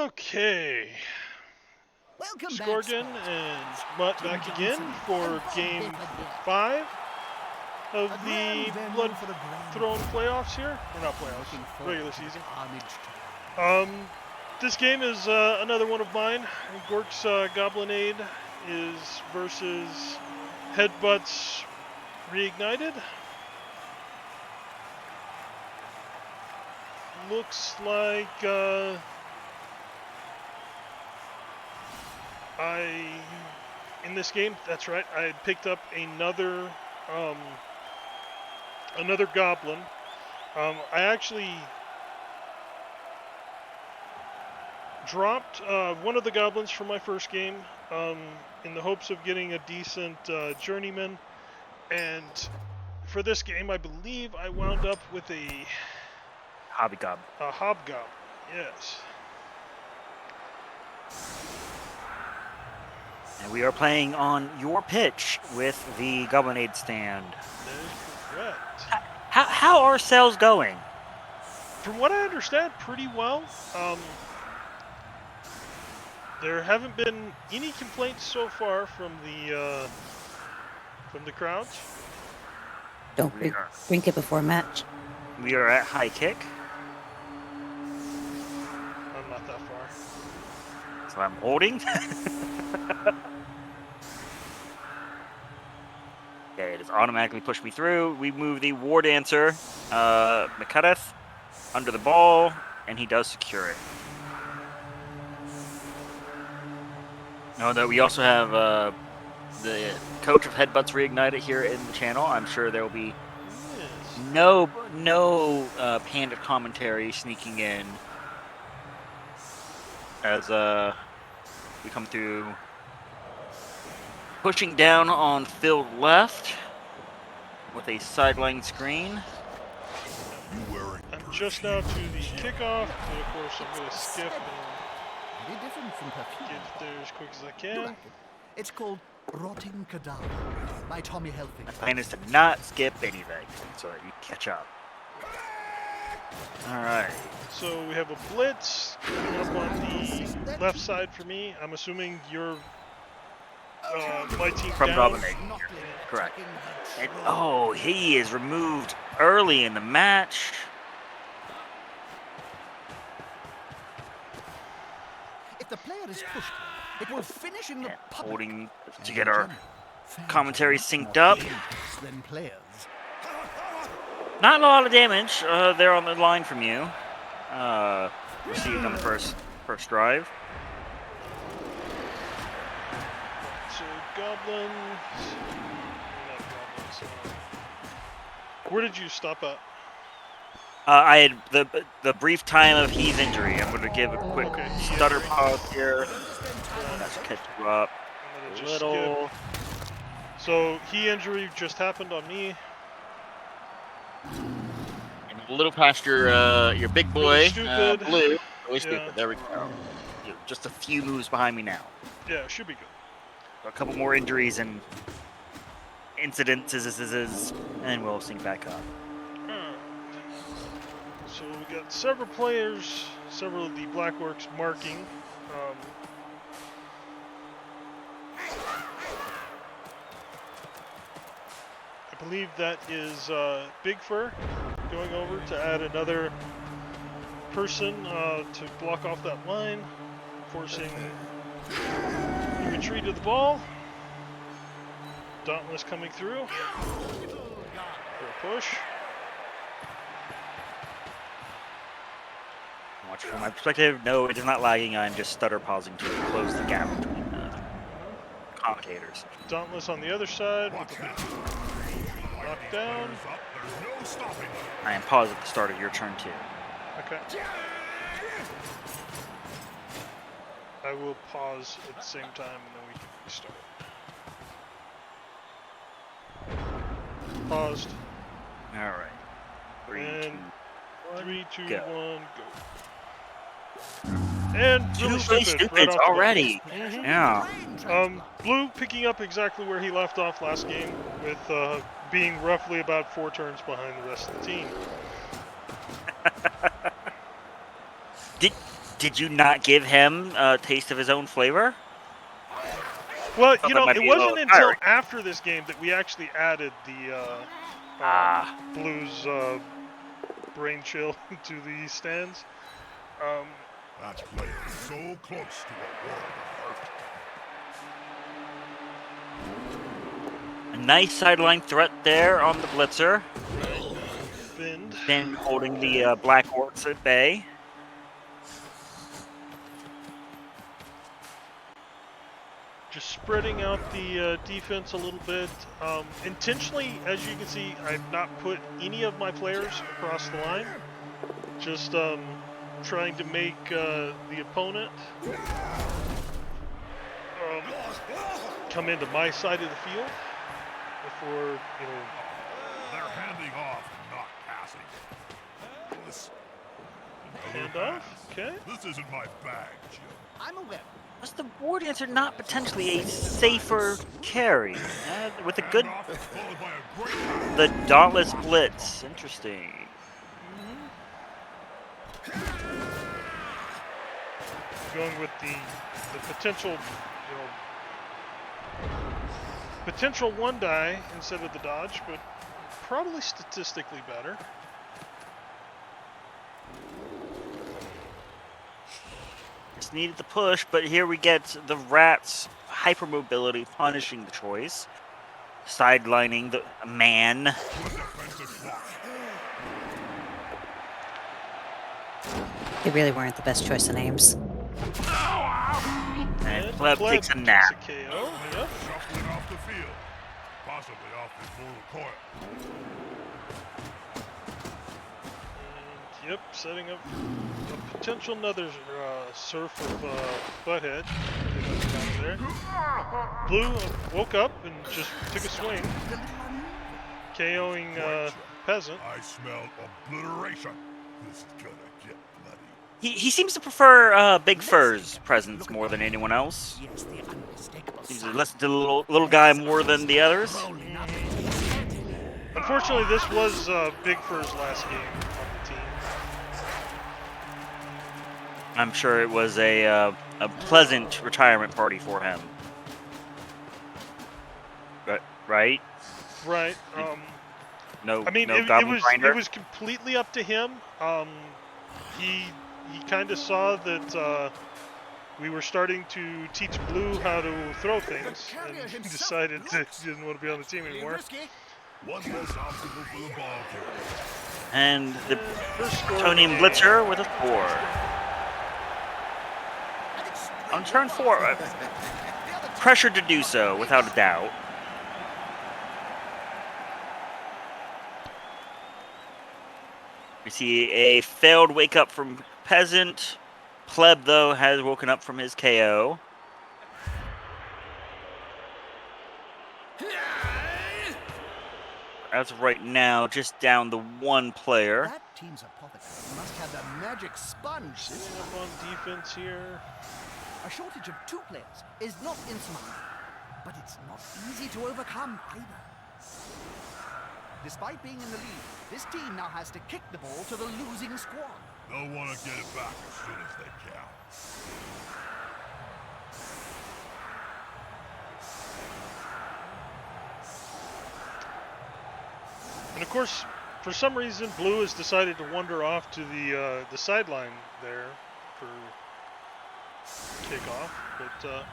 Okay, Welcome Skorgan back, and Mutt back again for Game 5 of the Blood Throne playoffs here. Or not playoffs, regular season. This game is another one of mine. Gork's Goblinade is versus Headbutt's Reignited. Looks like in this game, that's right, I had picked up another goblin. I actually dropped one of the goblins from my first game in the hopes of getting a decent journeyman, and for this game I believe I wound up with a Hobgoblin. A hobgoblin, yes. And we are playing on your pitch with the Goblinade stand. That is correct. How are sales going? From what I understand, pretty well. There haven't been any complaints so far from the crowds. Don't drink it before match. We are at high kick. I'm not that far. So I'm holding. Okay, it has automatically pushed me through. We move the War Dancer, McCuddeth, under the ball, and he does secure it. No, that we also have the coach of Headbutts Reignited here in the channel. I'm sure there will be no panda commentary sneaking in as we come through. Pushing down on field left with a sideline screen. I'm just now to the kickoff, but of course I'm going to skip and get there as quick as I can. It's called Rotting Cadaver by Tommy Helfing. My plan is to not skip anything so that you catch up. Alright. So we have a blitz coming up on the left side for me. I'm assuming you're my team From down. Goblinade. Correct. And, oh, he is removed early in the match. If the player is pushed, it will finish in the public. Holding to get our commentary synced up. Than players. Not a lot of damage there on the line from you. Received on the first drive. So goblins. Not goblins. Where did you stop at? I had the brief time of He's injury. I'm going to give a quick stutter pause here. That's catch you up a little. So he injury just happened on me. And a little past your big boy, Really Blue. Really stupid. There we go. Just a few moves behind me now. Yeah, should be good. A couple more injuries and incidences, and we'll sync back up. So we got several players, several of the Black Orks marking. I believe that is Big Fur going over to add another person to block off that line, forcing the retreat of the ball. Dauntless coming through for a push. Watch from my perspective, no, it is not lagging. I'm just stutter pausing to close the gap between commentators. Dauntless on the other side with a knockdown. I am paused at the start of your turn too. Okay. I will pause at the same time and then we can restart. Paused. All right. And 3, 2, 1, go. go. And really stupid right off the already. bat. Yeah. Blue picking up exactly where he left off last game with being roughly about 4 turns behind the rest of the team. Did you not give him a taste of his own flavor? Well, Thought you that know, might it be a little wasn't until tiring. after this game that we actually added the Blues brain chill to the stands. That player is so close to a world of hurt. A nice sideline threat there on the blitzer. Bend. Then holding the Black Orcs at bay. Just spreading out the defense a little bit. Intentionally, as you can see, I've not put any of my players across the line. Just trying to make the opponent come into my side of the field before, you know. They're handing off, not passing. This, Hand off? Okay. This isn't my bag, Jim. I'm aware. Was the War Dancer not potentially a safer carry? With a good... Followed by a great pass. The Dauntless Blitz. Interesting. Going with the potential, you know, potential one die instead of the dodge, but probably statistically better. Just needed the push, but here we get the Rat's hypermobility punishing the choice. Sidelining the man. They really weren't the best choice of names. And Pleb takes a nap. Takes a KO. Yep. Shuffling off the field. Possibly off his mortal coil. And, yep, setting up a potential another surf of butthead. Down there. Blue woke up and just took a swing, KOing Peasant. I smell obliteration. This is gonna get bloody. He seems to prefer Big Fur's presence more than anyone else. Yes, the unmistakable Seems to sign. listen to the little guy more than the others. Rolling up. Unfortunately, this was Big Fur's last game on the team. I'm sure it was a pleasant retirement party for him. Right? Right. No, I mean, no it goblin grinder. was completely up to him. He kind of saw that we were starting to teach Blue how to throw things, and he decided that he didn't want to be on the team anymore. Risky. One less obstacle for the ball carrier. And the First score Tony of the Blitzer with a 4. On turn 4, pressured to do so, without a doubt. We see a failed wake up from Peasant. Pleb, though, has woken up from his KO. As of right now, just down the one player. That team's apothecary must have the magic sponge. Setting up on defense here. A shortage of 2 players is not insurmountable, but it's not easy to overcome either. Despite being in the lead, this team now has to kick the ball to the losing squad. They'll want to get it back as soon as they can. And of course, for some reason, Blue has decided to wander off to the sideline there for kickoff, but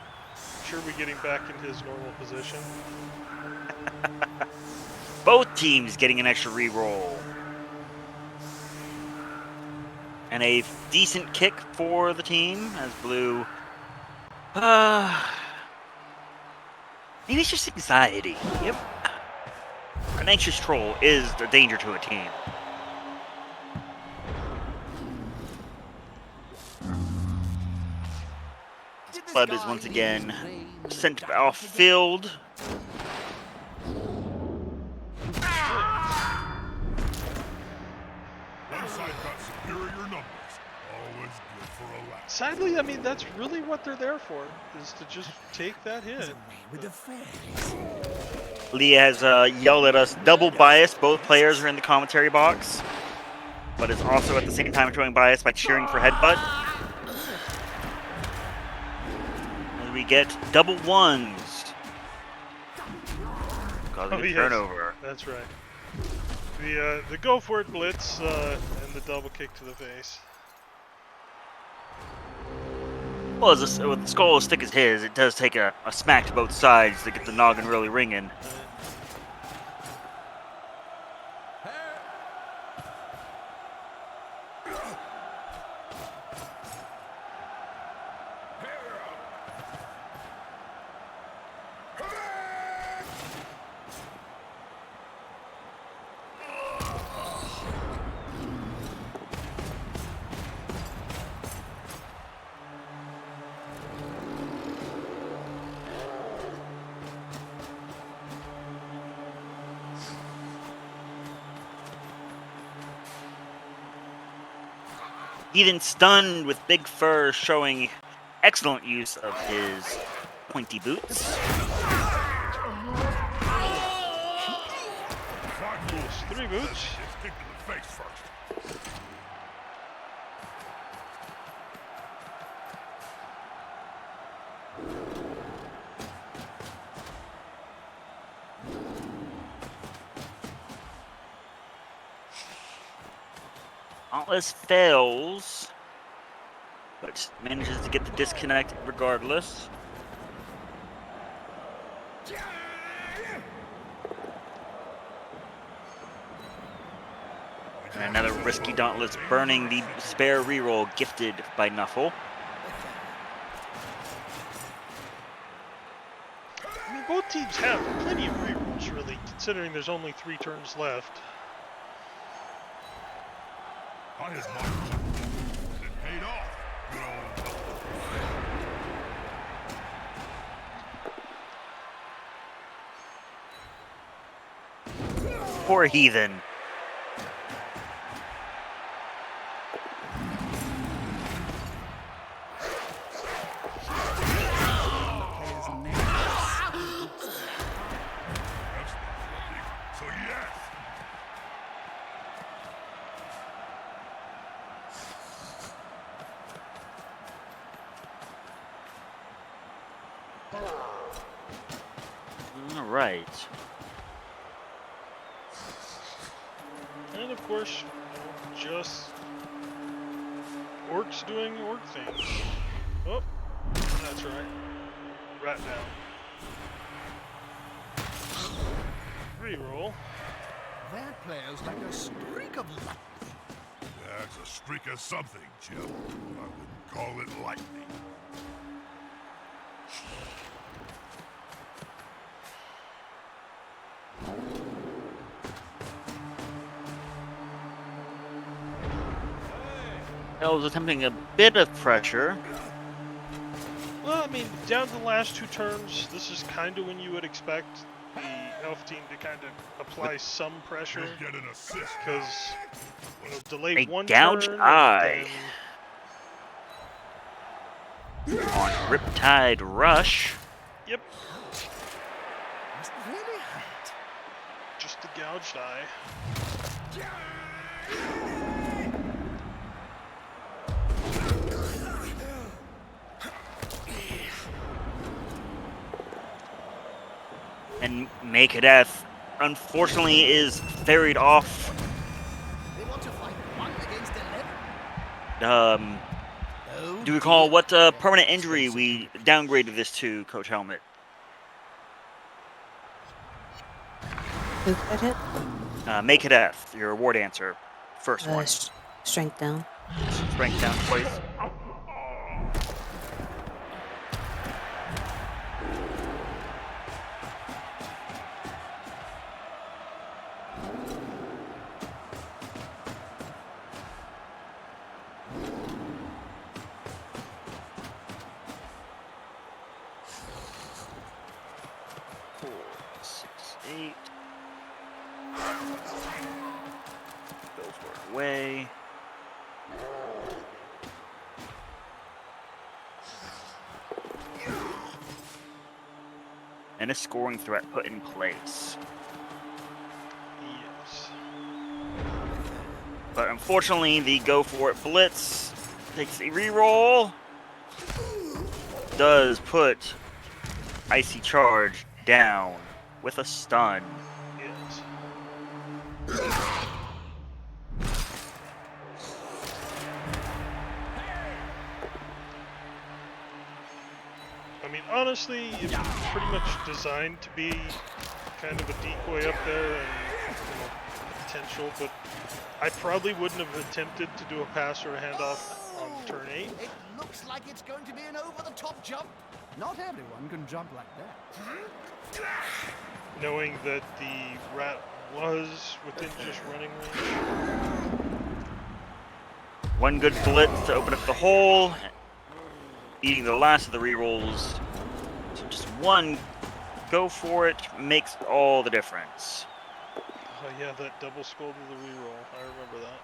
sure we get him back in his normal position. Both teams getting an extra reroll. And a decent kick for the team as Blue. Maybe it's just anxiety. Yep. An anxious troll is a danger to a team. Pleb is once again sent off field. One side got superior numbers. Always good for a laugh. Sadly, I mean, that's really what they're there for, is to just take that hit. With the fairies. Leah has yelled at us, double bias. Both players are in the commentary box, but is also at the same time showing bias by cheering for Headbutt. we get double ones. Causing a yes. turnover. That's right. The go for it blitz and the double kick to the face. Well, with a skull as thick as his, it does take a smack to both sides to get the noggin really ringing. Even stunned with Big Fur showing excellent use of his pointy boots. Three boots. Kick to the face first. Dauntless fails, but manages to get the disconnect regardless. And another risky Dauntless burning the spare reroll gifted by Nuffle. I mean, both teams have plenty of rerolls, really, considering there's only 3 turns left. I admire it. It paid off. Good old Poor heathen. So yes. All right. And of course, just orcs doing orc things. Oh, that's right. Right now. Reroll. That player's like a streak of luck. That's a streak of something, Jim. I wouldn't call it lightning. Elves attempting a bit of pressure. Well, I mean, down to the last 2 turns, this is kind of when you would expect the elf team to kind of apply some pressure. You'll get an assist. Because, delay A 1 gouged turn. eye. And On Riptide Rush. yep, Must really hurt. just a gouged eye. And Makedeath, unfortunately, is ferried off. They want to fight 1 against 11. Do we recall what permanent injury we downgraded this to, Coach Helmet? Who got hit? Makedeath, your award answer. First one. Strength down. Strength down twice. Away. And a scoring threat put in place. Yes. But unfortunately, the go for it blitz takes a reroll. does put Icy Charge down with a stun. Yes. I mean, honestly, it's pretty much designed to be kind of a decoy up there and potential, but I probably wouldn't have attempted to do a pass or a handoff on turn 8. It looks like it's going to be an over-the-top jump. Not everyone can jump like that. Knowing that the rat was within just running range. One good blitz to open up the hole, eating the last of the rerolls. So just one go for it makes all the difference. Oh yeah, that double skull to the reroll. I remember that.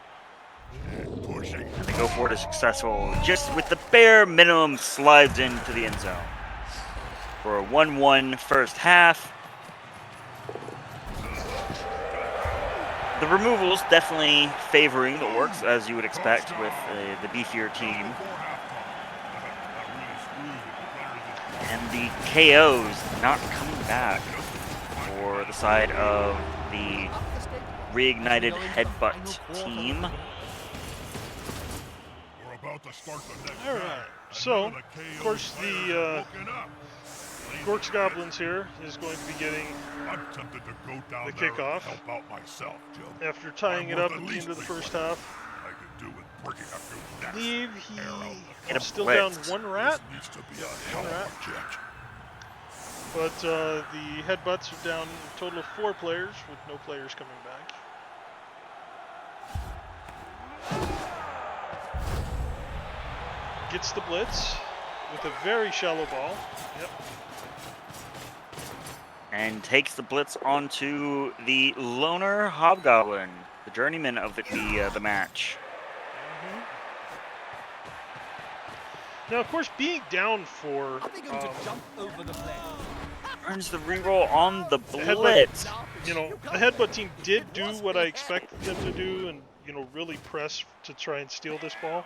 Pushing. And the go for it is successful. Just with the bare minimum slides into the end zone. For a 1-1 first half. The removals definitely favoring the Orks, as you would expect with the beefier team. And the KOs not coming back for the side of the Reignited Headbutt team. We're about to start the next All right. So, of course, the Gork's Goblins here is going to be getting I'm tempted to go down the there kickoff. and help out myself, Joe. After tying it up at the end of the first half. I could do with breaking a few I necks. believe Get a he's still down blitz. one rat, Needs to be a hell of a jet. but the Headbutts are down a total of 4 players with no players coming back. Gets the blitz with a very shallow ball. Yep. And takes the blitz onto the Loner Hobgoblin, the journeyman of the match. Now, of course, being down for Are they going to jump over the player? Earns the reroll on the Headbutt. blitz. the Headbutt team did do what I expected them to do, and really press to try and steal this ball.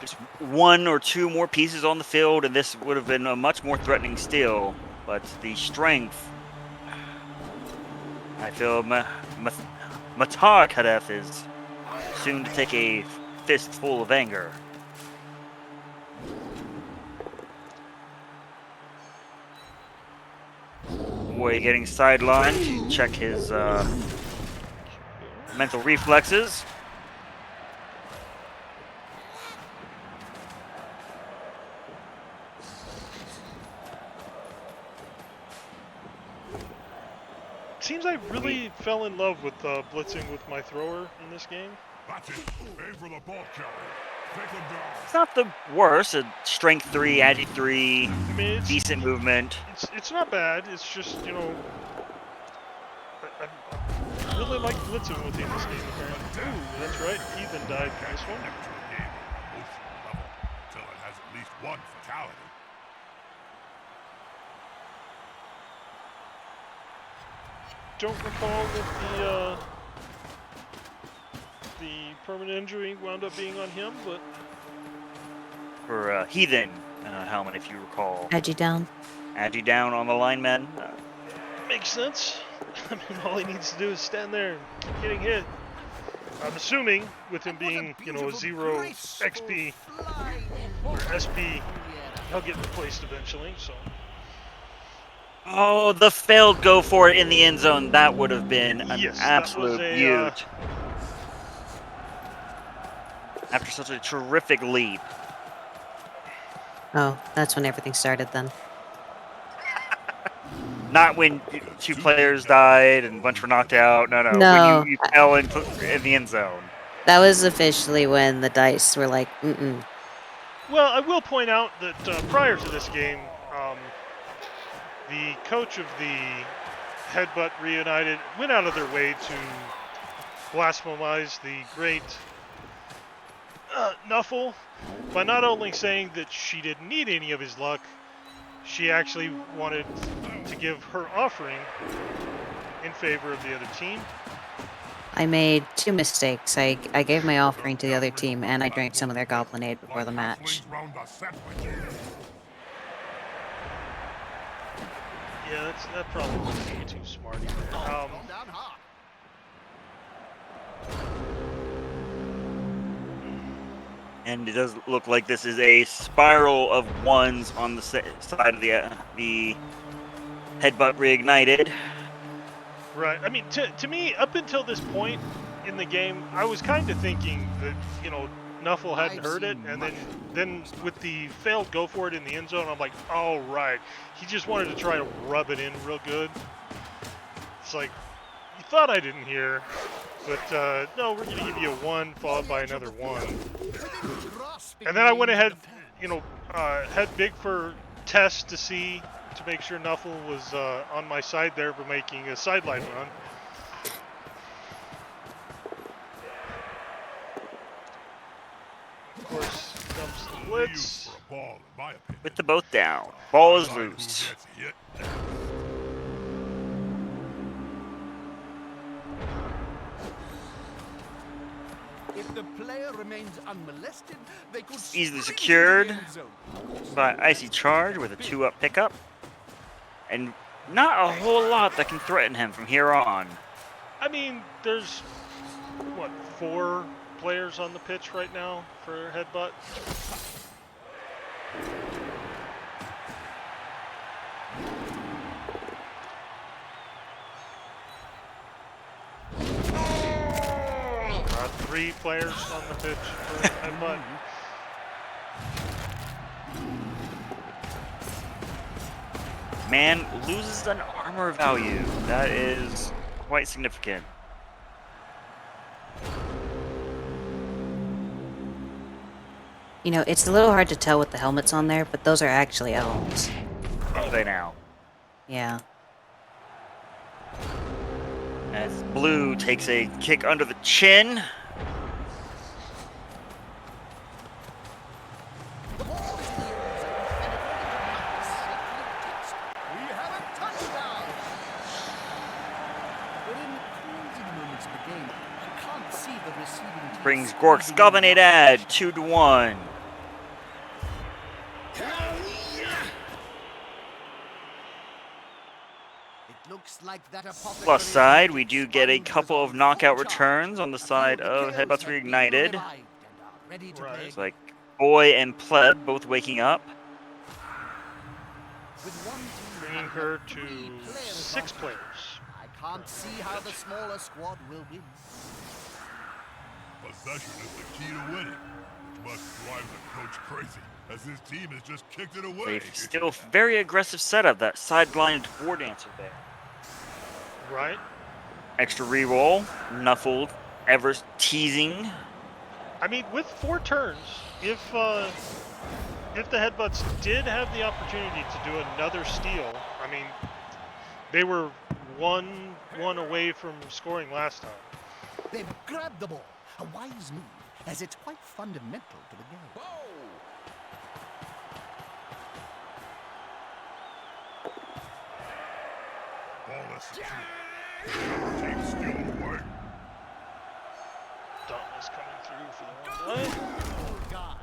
Just 1 or 2 more pieces on the field, and this would have been a much more threatening steal. But the strength, I feel Matar Kadef is soon to take a fistful of anger. Boy getting sidelined to check his mental reflexes. Seems I really fell in love with blitzing with my thrower in this game. That's it. Aim for the ball carrier. Take him down. It's not the worst. A strength 3, agi 3, I mean, decent movement. it's not bad. It's just I really like blitzing with him this game. Apparently. Ooh, that's right. Heathen died for this one. Never to a game at emotional level until it has at least one fatality. Don't recall that the permanent injury wound up being on him, but For Heathen helmet, if you recall. Had you down. Agi down on the lineman. makes sense. I mean, all he needs to do is stand there and keep getting hit. I'm assuming with him being, a 0 XP or SP, he'll get replaced eventually. So. Oh, the failed go for it in the end zone. That would have been an Yes, absolute that was beaut. After such a terrific leap. Oh, that's when everything started then. Not when 2 players died and a bunch were knocked out. No. No. When you fell in the end zone. That was officially when the dice were like, Well, I will point out that prior to this game, the coach of the Headbutt Reunited went out of their way to blasphemize the great Nuffle by not only saying that she didn't need any of his luck, she actually wanted to give her offering in favor of the other team. I made 2 mistakes. I gave my offering to the other team, and I drank some of their Goblinade before the match. Halflings round the sapling. Yeah, that probably wouldn't be too smart either. Calm down hard. And it does look like this is a spiral of ones on the side of the Headbutt Reignited. Right. I mean, to me, up until this point in the game, I was kind of thinking that, you know, Nuffle hadn't heard it, and then with the failed go for it in the end zone, I'm like, oh, right. He just wanted to try to rub it in real good. It's like, you thought I didn't hear, but no, we're going to give you a 1 followed by another 1. And then I went ahead, you know, had Big for test to see, to make sure Nuffle was on my side there for making a sideline run. Of course, comes the blitz. For a ball, in my opinion. With the both down. Ball is I like who loose. gets hit. If the player remains unmolested, they could Easily sprint secured into the end zone. by Icy Charge with a 2-up pickup. And not a whole lot that can threaten him from here on. I mean, there's, what, 4 players on the pitch right now for Headbutt? About 3 players on the pitch for Headbutt. Man loses an armor value. That is quite significant. You know, it's a little hard to tell with the helmets on there, but those are actually elves. Are they now? Yeah. As Blue takes a kick under the chin. The ball is in the end zone, and according to Marcus, we have a touchdown. But in the closing moments of the game, I can't see the receiving team Brings Gork's squeezing Goblinade in. ad 2-1. It looks like that apothecary Plus side, we is do get a sponge couple was of on knockout full charge. returns on the side of The Headbutt's Chaos have been Reignited. revived and are ready to Right. play It's like Boy and Pleb both waking up. with one team Bringing having her a 3 to player 6 advantage. players. I can't see how the smaller squad will win. Possession is the key to winning, which must drive the coach crazy, as his team has just kicked it away. A still very aggressive setup, that sidelined war dancer there. Right? Extra reroll, Nuffled, ever teasing. I mean, with 4 turns, if the Headbutts did have the opportunity to do another steal, I mean, they were one away from scoring last time. They've grabbed the ball. A wise move, as it's quite fundamental to the game. Ball is secure. Team still away. Dauntless coming through for the one play. Good guy.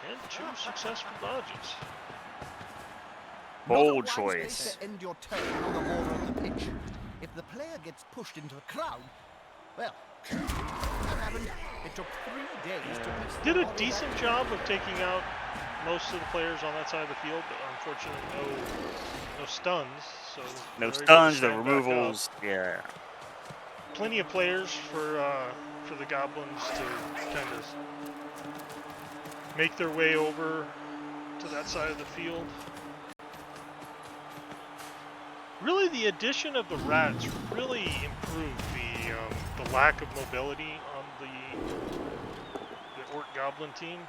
And 2 successful dodges. Bold Not a wise choice. place to end your turn on the border of the pitch. If the player gets pushed into the crowd, well, that happened. It took 3 days to miss the Did a ball decent back. job of taking out most of the players on that side of the field, but unfortunately no stuns. So No they're able to stuns, no stand back up. removals. Yeah. Plenty of players for the Goblins to kind of make their way over to that side of the field. Really, the addition of the rats really improved the lack of mobility on the Orc Goblin team.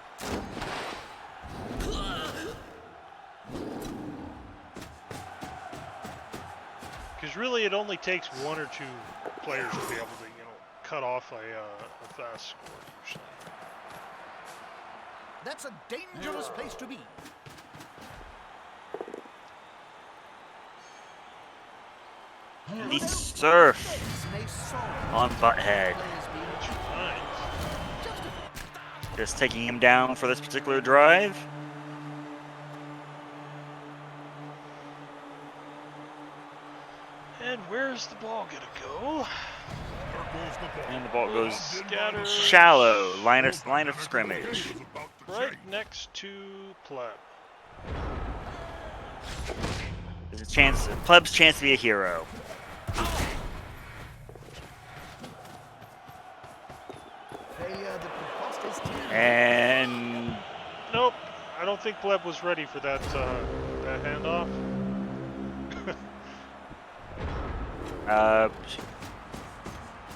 Because really, it only takes 1 or 2 players to be able to, cut off a fast score usually. That's a dangerous place to be. the surf These may solve on Butthead. players being Nice. Just taking him down for this particular drive. And where's the ball gonna go? There goes the ball. And the ball goes Scatter. shallow, line of scrimmage. Game is about to Right change. next to Pleb. There's a chance, Pleb's chance to be a hero. failure that could cost his team. And Nope. I don't think Pleb was ready for that that handoff.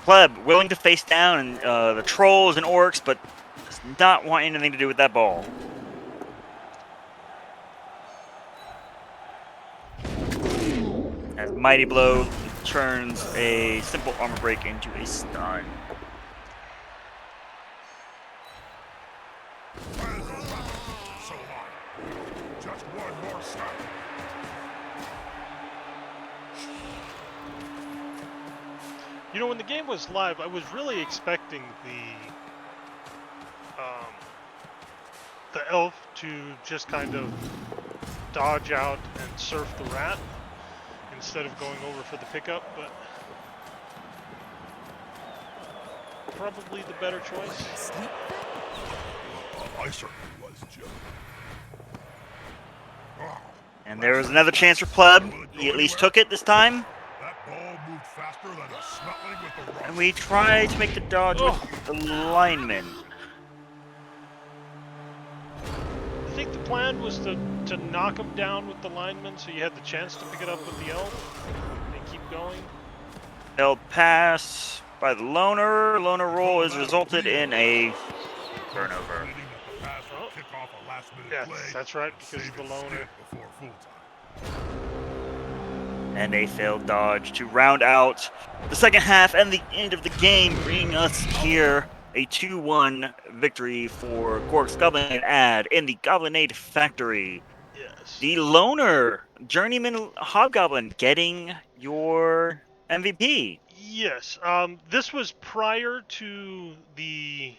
Pleb willing to face down the trolls and orcs, but does not want anything to do with that ball. As Mighty Blow turns a simple armor break into a stun. Why is the level so high? Just one more step. You know, when the game was live, I was really expecting the elf to just kind of dodge out and surf the rat instead of going over for the pickup, but probably the better choice. I certainly was, Joe. Wow. And there was another chance for Pleb. He at least took it this time. That ball moved faster than a snotling with the rock. And we try to make the dodge with the lineman. I think the plan was to knock him down with the lineman so you had the chance to pick it up with the elf and keep going. Failed pass by the loner. Loner roll has resulted in a turnover. Leading that the pass would kick off a last-minute Yeah, play that's right, and because save of the his loner. skid before full time. And a failed dodge to round out the second half and the end of the game, bringing us here a 2-1 victory for Gork's Goblinade ad in the Goblinade Factory. Yes. The loner journeyman hobgoblin getting your MVP. Yes. This was prior to the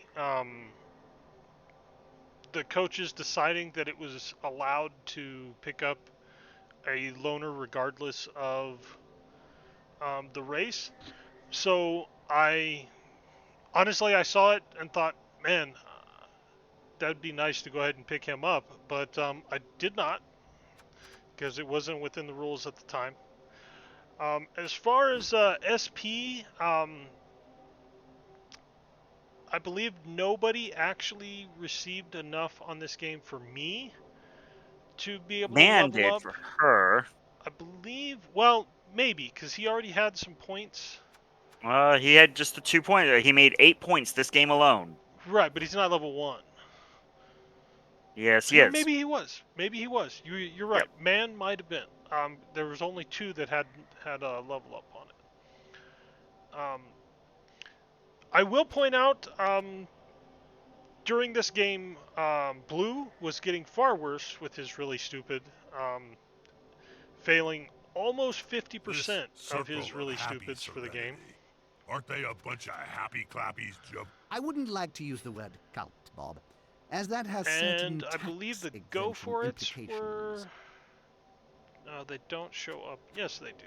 coaches deciding that it was allowed to pick up a loner regardless of the race. So I saw it and thought, man, that'd be nice to go ahead and pick him up, but I did not because it wasn't within the rules at the time. As far as SP, I believe nobody actually received enough on this game for me to be able to Man level did up. for her. I believe, well, maybe, because he already had some points. He had just a 2 point. He made 8 points this game alone. Right, but he's not level 1. Yes, You know, yes. maybe he was. Maybe he was. You're right. Yep. Man might have been. There was only 2 that had a level up on it. I will point out, during this game, Blue was getting far worse with his really stupid, failing almost 50% of his Circle really happy stupids for the game. serenity. Aren't they a bunch of happy clappies, Joe? I wouldn't like to use the word cult, Bob, as that has certain And I believe the tax go exemption for it implications. were. No, they don't show up. Yes, they do.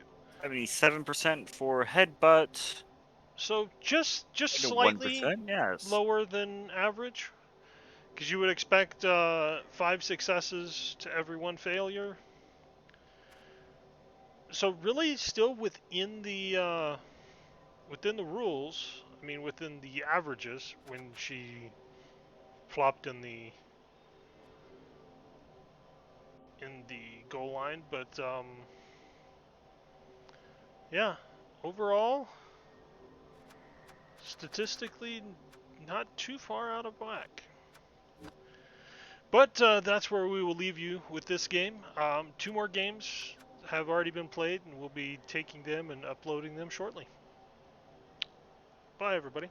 77% for Headbutt. So just And a slightly 1%, yes. lower than average, because you would expect 5 successes to every 1 failure. So really, still within the rules. I mean, within the averages when she flopped in the goal line, but yeah, overall, statistically, not too far out of whack. But that's where we will leave you with this game. 2 more games have already been played, and we'll be taking them and uploading them shortly. Bye, everybody.